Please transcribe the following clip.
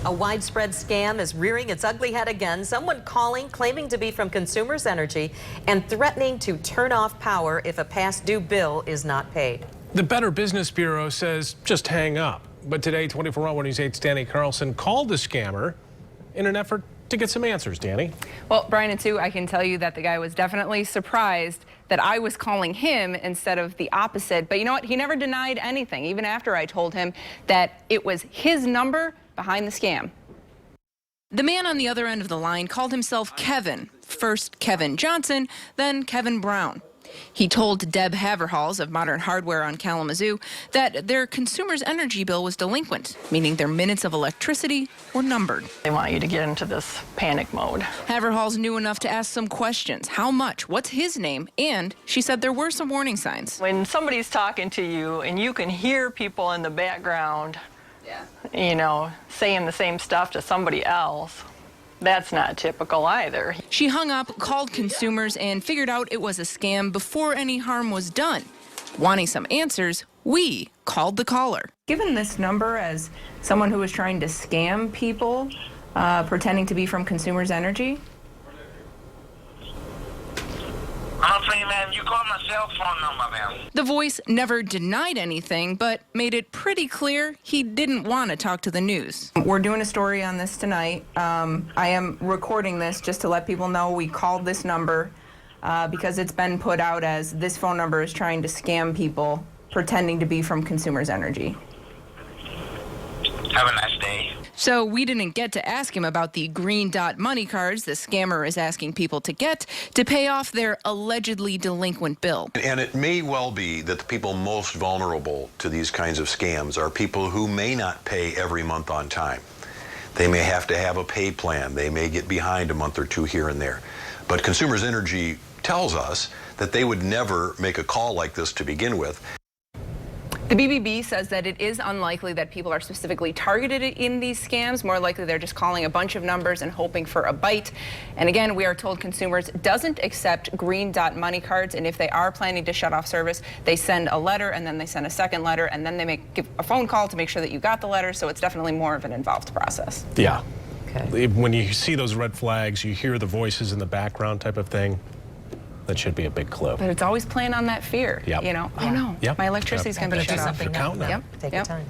A widespread scam is rearing its ugly head again. Someone calling, claiming to be from Consumers Energy, and threatening to turn off power if a past due bill is not paid. The Better Business Bureau says just hang up. But today, 24 Hour News 8's Danny Carlson called the scammer in an effort to get some answers. Danny? Well, Brian and Sue, I can tell you that the guy was definitely surprised that I was calling him instead of the opposite. But you know what? He never denied anything, even after I told him that it was his number behind the scam. The man on the other end of the line called himself Kevin. First Kevin Johnson, then Kevin Brown. He told Deb Haverhals of Modern Hardware on Kalamazoo that their Consumers Energy bill was delinquent, meaning their minutes of electricity were numbered. They want you to get into this panic mode. Haverhals knew enough to ask some questions. How much? What's his name? And she said there were some warning signs. When somebody's talking to you and you can hear people in the background, you know, saying the same stuff to somebody else, that's not typical either. She hung up, called Consumers, and figured out it was a scam before any harm was done. Wanting some answers, we called the caller. Given this number as someone who was trying to scam people, pretending to be from Consumers Energy? I'm saying, man, you called my cell phone number, man. The voice never denied anything, but made it pretty clear he didn't want to talk to the news. We're doing a story on this tonight. I am recording this just to let people know we called this number because it's been put out as this phone number is trying to scam people pretending to be from Consumers Energy. Have a nice day. So we didn't get to ask him about the green dot money cards the scammer is asking people to get to pay off their allegedly delinquent bill. And it may well be that the people most vulnerable to these kinds of scams are people who may not pay every month on time. They may have to have a pay plan. They may get behind a month or two here and there. But Consumers Energy tells us that they would never make a call like this to begin with. The BBB says that it is unlikely that people are specifically targeted in these scams. More likely they're just calling a bunch of numbers and hoping for a bite. And again, we are told Consumers doesn't accept green dot money cards, and if they are planning to shut off service, they send a letter and then they send a second letter and then they give a phone call to make sure that you got the letter. So it's definitely more of an involved process. Yeah. Okay. When you see those red flags, you hear the voices in the background type of thing, that should be a big clue. But it's always playing on that fear. Yep. You know, Yeah. oh no, Yep. my electricity's going to be Yep. shut off. You're counting on it. Take your time.